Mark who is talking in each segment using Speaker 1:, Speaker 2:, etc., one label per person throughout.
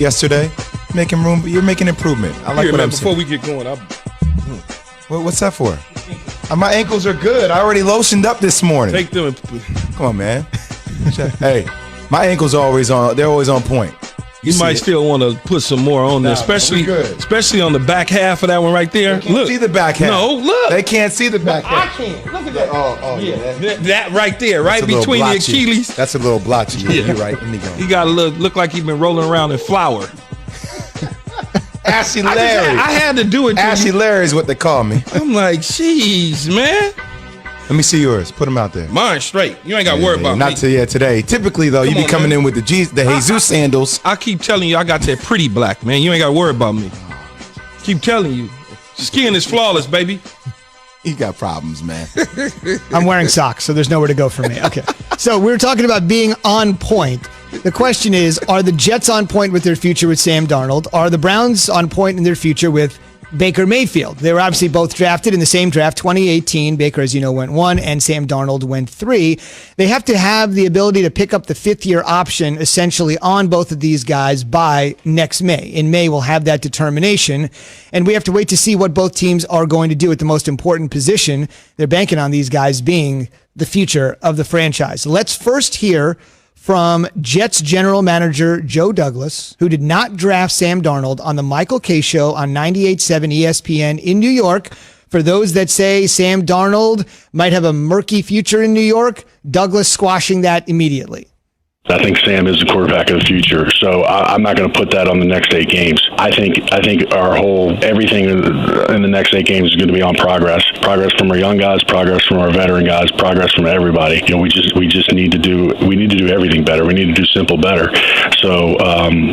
Speaker 1: yesterday. Making room, you're making improvement. I like what I'm
Speaker 2: before
Speaker 1: seeing.
Speaker 2: we get going,
Speaker 1: What's that for? My ankles are good. I already lotioned up this morning.
Speaker 2: take them.
Speaker 1: Come on, man. Hey, my ankles are always on. They're always on point.
Speaker 2: You might still want to put some more on there, especially on the back half of that one right there.
Speaker 1: They can't see the back half.
Speaker 2: No, look.
Speaker 1: They can't see the back half.
Speaker 2: I can't. Look at that.
Speaker 1: Oh, yeah.
Speaker 2: That right there, right between the Achilles.
Speaker 1: That's a little blotchy.
Speaker 2: Yeah.
Speaker 1: You're right. Let me go.
Speaker 2: He got to look like he's been rolling around in flour.
Speaker 1: Ashy Larry.
Speaker 2: I had to do it.
Speaker 1: Ashy Larry is what they call me.
Speaker 2: I'm like, jeez, man.
Speaker 1: Let me see yours. Put them out there.
Speaker 2: Mine's straight. You ain't got to worry about
Speaker 1: Not today. Typically, though, you be coming in with the Jesus sandals.
Speaker 2: I keep telling you, I got that pretty black, man. You ain't got to worry about me. Keep telling you. Skin is flawless, baby.
Speaker 1: You got problems, man.
Speaker 3: I'm wearing socks, so there's nowhere to go for me. Okay. So we were talking about being on point. The question is, are the Jets on point with their future with Sam Darnold? Are the Browns on point in their future with Baker Mayfield? They were obviously both drafted in the same draft, 2018. Baker, as you know, went 1, and Sam Darnold went 3. They have to have the ability to pick up the 5th-year option, essentially, on both of these guys by next May. In May, we'll have that determination, and we have to wait to see what both teams are going to do at the most important position. They're banking on these guys being the future of the franchise. Let's first hear from Jets general manager Joe Douglas, who did not draft Sam Darnold, on the Michael Kay Show on 98.7 ESPN in New York. For those that say Sam Darnold might have a murky future in New York, Douglas squashing that immediately.
Speaker 4: I think Sam is the quarterback of the future, so I'm not going to put that on the next 8 games. I think everything in the next 8 games is going to be on progress from our young guys, progress from our veteran guys, progress from everybody. You know, we need to do everything better. We need to do simple better. So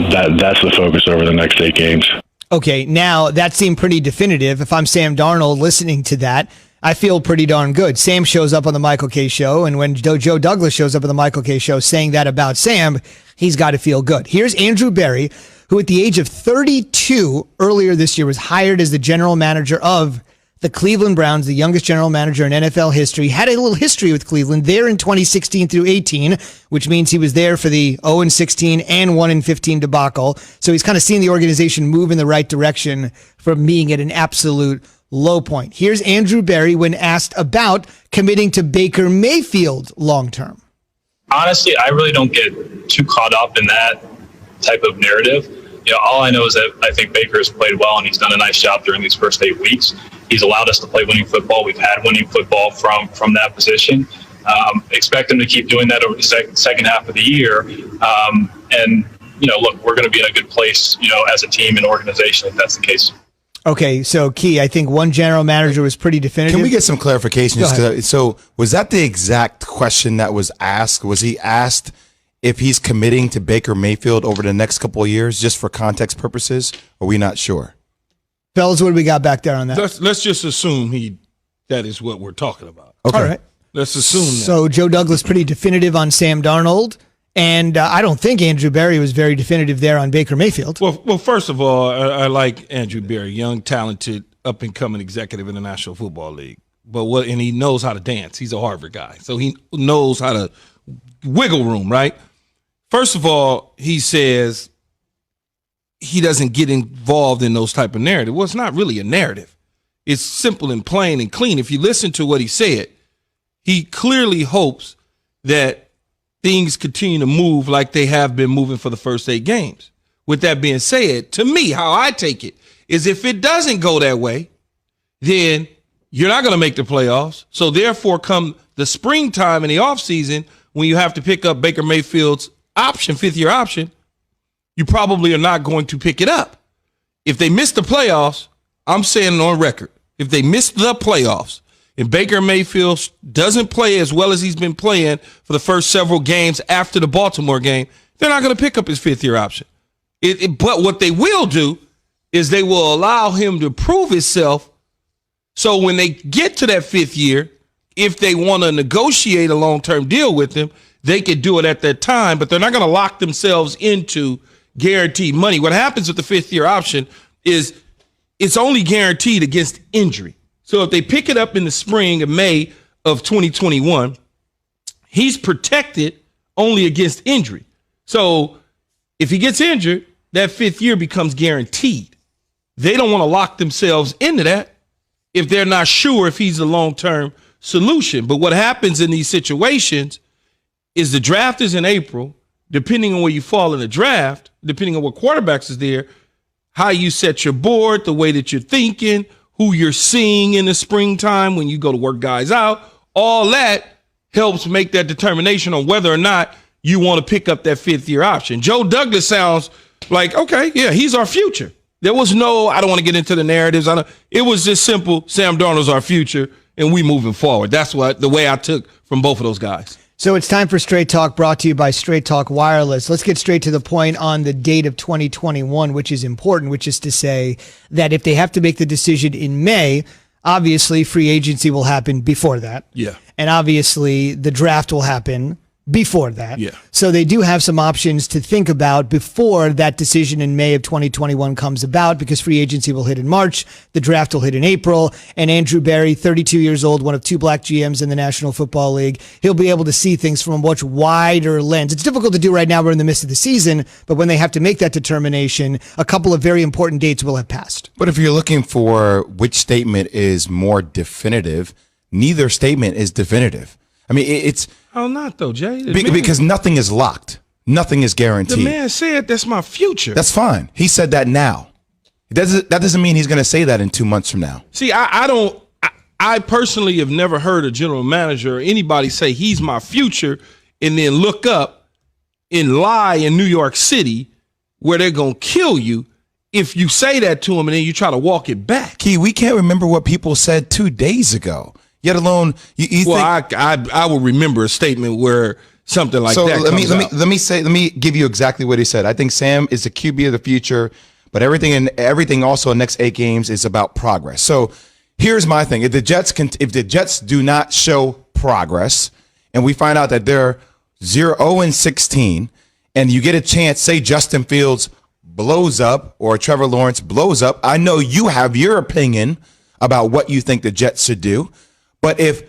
Speaker 4: that's the focus over the next 8 games.
Speaker 3: Okay, now that seemed pretty definitive. If I'm Sam Darnold listening to that, I feel pretty darn good. Sam shows up on the Michael Kay Show, and when Joe Douglas shows up on the Michael Kay Show saying that about Sam, he's got to feel good. Here's Andrew Berry, who at the age of 32 earlier this year was hired as the general manager of the Cleveland Browns, the youngest general manager in NFL history, had a little history with Cleveland there in 2016 through 18, which means he was there for the 0-16 and 1-15 debacle. So he's kind of seen the organization move in the right direction from being at an absolute low point. Here's Andrew Berry when asked about committing to Baker Mayfield long-term.
Speaker 5: Honestly, I really don't get too caught up in that type of narrative. You know, all I know is that I think Baker has played well and he's done a nice job during these first 8 weeks. He's allowed us to play winning football. We've had winning football from that position. Expect him to keep doing that over the second half of the year. And, you know, look, we're going to be in a good place, you know, as a team and organization if that's the case.
Speaker 3: Okay, so Key, I think one general manager was pretty definitive.
Speaker 1: Can we get some clarification? So was that the exact question that was asked? Was he asked if he's committing to Baker Mayfield over the next couple of years, just for context purposes? Are we not sure?
Speaker 3: Fellas, what do we got back there on that?
Speaker 2: Let's just assume that is what we're talking about.
Speaker 1: Okay.
Speaker 3: All right.
Speaker 2: Let's assume that.
Speaker 3: So Joe Douglas pretty definitive on Sam Darnold. And I don't think Andrew Berry was very definitive there on Baker Mayfield.
Speaker 2: Well, first of all, I like Andrew Berry, young, talented, up-and-coming executive in the National Football League. And he knows how to dance. He's a Harvard guy, so he knows how to wiggle room, right? First of all, he says he doesn't get involved in those type of narrative. Well, it's not really a narrative. It's simple and plain and clean. If you listen to what he said, he clearly hopes that things continue to move like they have been moving for the first 8 games. With that being said, to me, how I take it is if it doesn't go that way, then you're not going to make the playoffs. So therefore, come the springtime in the offseason, when you have to pick up Baker Mayfield's option, 5th-year option, you probably are not going to pick it up. If they miss the playoffs, I'm saying on record, if they miss the playoffs, and Baker Mayfield doesn't play as well as he's been playing for the first several games after the Baltimore game, they're not going to pick up his 5th-year option. But what they will do is they will allow him to prove himself. So when they get to that 5th year, if they want to negotiate a long-term deal with him, they could do it at that time, but they're not going to lock themselves into guaranteed money. What happens with the 5th-year option is it's only guaranteed against injury. So if they pick it up in the spring of May of 2021, he's protected only against injury. So if he gets injured, that 5th year becomes guaranteed. They don't want to lock themselves into that if they're not sure if he's a long-term solution. But what happens in these situations is the draft is in April. Depending on where you fall in the draft, depending on what quarterbacks is there, how you set your board, the way that you're thinking, who you're seeing in the springtime when you go to work guys out, all that helps make that determination on whether or not you want to pick up that 5th year option. Joe Douglas sounds like, okay, yeah, he's our future. There was no, I don't want to get into the narratives. It was just simple, Sam Darnold's our future, and we moving forward. That's what the way I took from both of those guys.
Speaker 3: So it's time for Straight Talk, brought to you by Straight Talk Wireless. Let's get straight to the point on the date of 2021, which is important, which is to say that if they have to make the decision in May, obviously free agency will happen before that.
Speaker 2: Yeah.
Speaker 3: And obviously the draft will happen before that.
Speaker 2: Yeah.
Speaker 3: So they do have some options to think about before that decision in May of 2021 comes about, because free agency will hit in March, the draft will hit in April, and Andrew Berry, 32 years old, one of 2 black GMs in the National Football League, he'll be able to see things from a much wider lens. It's difficult to do right now. We're in the midst of the season, but when they have to make that determination, a couple of very important dates will have passed.
Speaker 1: But if you're looking for which statement is more definitive, neither statement is definitive. I mean, it's...
Speaker 2: How not, though, Jay?
Speaker 1: Because nothing is locked. Nothing is guaranteed.
Speaker 2: The man said that's my future.
Speaker 1: That's fine. He said that now. That doesn't mean he's going to say that in 2 months from now.
Speaker 2: See, I personally have never heard a general manager or anybody say he's my future and then look up and lie in New York City where they're going to kill you if you say that to them and then you try to walk it back.
Speaker 1: Key, we can't remember what people said 2 days ago. Yet alone, you think.
Speaker 2: I will remember a statement where something like that.
Speaker 1: So let me give you exactly what he said. I think Sam is the QB of the future, but everything also in the next 8 games is about progress. So here's my thing: if the Jets do not show progress, and we find out that they're 0-16, and you get a chance, say Justin Fields blows up or Trevor Lawrence blows up, I know you have your opinion about what you think the Jets should do. But if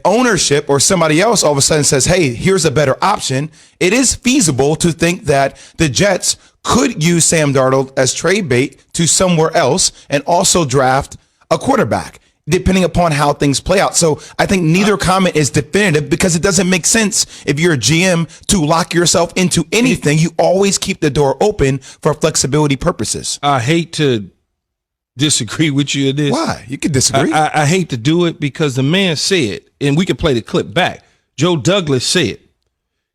Speaker 1: ownership or somebody else all of a sudden says, hey, here's a better option, it is feasible to think that the Jets could use Sam Darnold as trade bait to somewhere else and also draft a quarterback, depending upon how things play out. So I think neither comment is definitive, because it doesn't make sense if you're a GM to lock yourself into anything. You always keep the door open for flexibility purposes.
Speaker 2: I hate to disagree with you in this.
Speaker 1: Why? You could disagree.
Speaker 2: I hate to do it because the man said, and we can play the clip back, Joe Douglas said,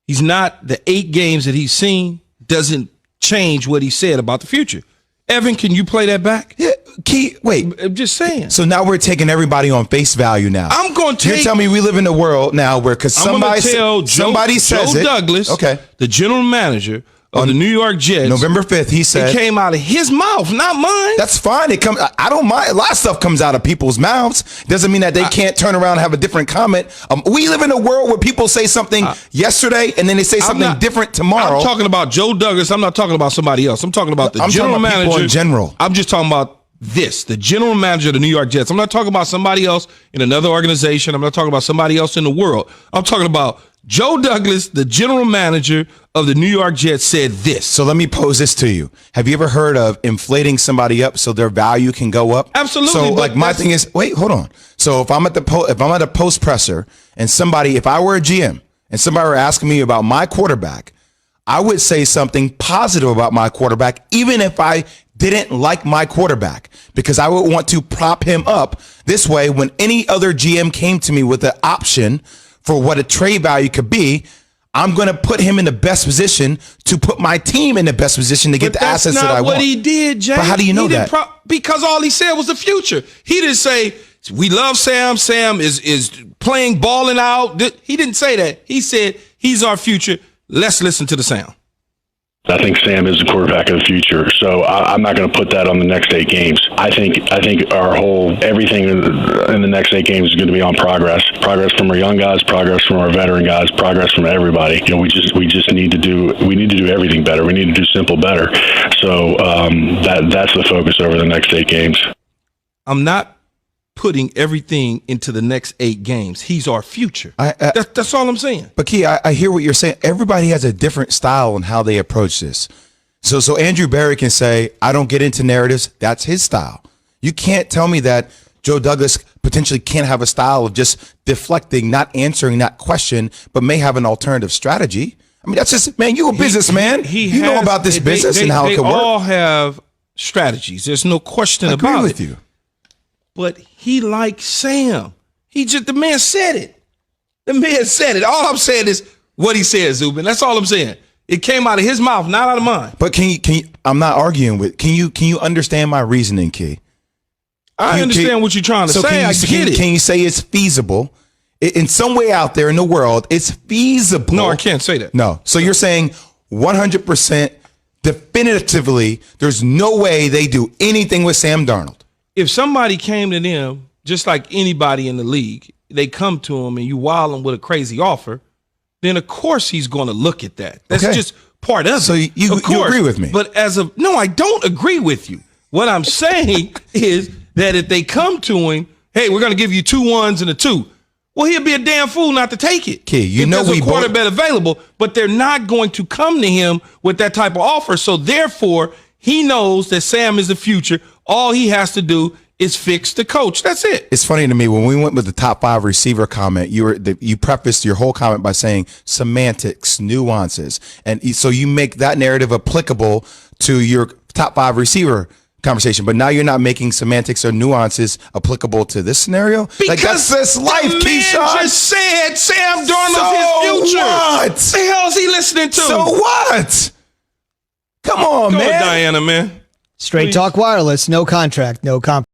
Speaker 2: he's not, the 8 games that he's seen doesn't change what he said about the future. Evan, can you play that back?
Speaker 1: Yeah, Key, wait.
Speaker 2: I'm just saying.
Speaker 1: So now we're taking everybody on face value now.
Speaker 2: I'm going to
Speaker 1: You're telling me we live in a world now where, because somebody says
Speaker 2: Joe
Speaker 1: it,
Speaker 2: Douglas,
Speaker 1: okay,
Speaker 2: the general manager of the New York Jets,
Speaker 1: November 5th, he said,
Speaker 2: it came out of his mouth, not mine.
Speaker 1: That's fine. I don't mind. A lot of stuff comes out of people's mouths. Doesn't mean that they can't turn around and have a different comment. We live in a world where people say something yesterday and then they say something different tomorrow.
Speaker 2: I'm talking about Joe Douglas. I'm not talking about somebody else. I'm talking about the general manager.
Speaker 1: People in general.
Speaker 2: I'm just talking about the general manager of the New York Jets. I'm not talking about somebody else in another organization. I'm not talking about somebody else in the world. I'm talking about Joe Douglas, the general manager of the New York Jets, said this.
Speaker 1: So let me pose this to you. Have you ever heard of inflating somebody up so their value can go up?
Speaker 2: Absolutely.
Speaker 1: So like my thing is, wait, hold on. So if I'm at a post presser and if I were a GM and somebody were asking me about my quarterback, I would say something positive about my quarterback, even if I didn't like my quarterback, because I would want to prop him up. This way, when any other GM came to me with an option for what a trade value could be, I'm going to put him in the best position to put my team in the best position to get the assets that I want.
Speaker 2: That's not what he did, Jay.
Speaker 1: But how do you know that?
Speaker 2: Because all he said was the future. He didn't say, we love Sam. Sam is playing, balling out. He didn't say that. He said, he's our future. Let's listen to the sound.
Speaker 4: I think Sam is the quarterback of the future, so I'm not going to put that on the next 8 games. I think everything in the next 8 games is going to be on progress from our young guys, progress from our veteran guys, progress from everybody. You know, we just need to do everything better. We need to do simple better. So that's the focus over the next 8 games.
Speaker 2: I'm not putting everything into the next 8 games. He's our future. That's all I'm saying.
Speaker 1: But Key, I hear what you're saying. Everybody has a different style on how they approach this. So Andrew Berry can say, I don't get into narratives. That's his style. You can't tell me that Joe Douglas potentially can't have a style of just deflecting, not answering that question, but may have an alternative strategy. I mean, that's just, man, you a businessman. You know about this business and how it can work.
Speaker 2: They all have strategies. There's no question about it.
Speaker 1: I agree with you.
Speaker 2: But he likes Sam. The man said it. The man said it. All I'm saying is what he said, Zubin. That's all I'm saying. It came out of his mouth, not out of mine.
Speaker 1: But can you I'm not arguing with, can you understand my reasoning, Key?
Speaker 2: I understand what you're trying to say. I get it.
Speaker 1: Can you say it's feasible? In some way out there in the world, it's feasible.
Speaker 2: No, I can't say that.
Speaker 1: No. So you're saying 100% definitively, there's no way they do anything with Sam Darnold.
Speaker 2: If somebody came to them, just like anybody in the league, they come to him and you wow him with a crazy offer, then of course he's going to look at that. That's just part of it.
Speaker 1: So you agree with me?
Speaker 2: But no, I don't agree with you. What I'm saying is that if they come to him, hey, we're going to give you 2 1s and a 2. Well, he'll be a damn fool not to take it.
Speaker 1: Key,
Speaker 2: if there's a quarterback available, but they're not going to come to him with that type of offer. So therefore, he knows that Sam is the future. All he has to do is fix the coach. That's it.
Speaker 1: It's funny to me when we went with the top 5 receiver comment, you prefaced your whole comment by saying semantics, nuances. And so you make that narrative applicable to your top 5 receiver conversation, but now you're not making semantics or nuances applicable to this scenario.
Speaker 2: Because
Speaker 1: that's this life, Keyshawn.
Speaker 2: Just said Sam Darnold's his future.
Speaker 1: What
Speaker 2: the hell is he listening to?
Speaker 1: So what? Come on,
Speaker 2: Go
Speaker 1: man.
Speaker 2: Diana, man.
Speaker 3: Straight Talk Wireless, no contract, no comp.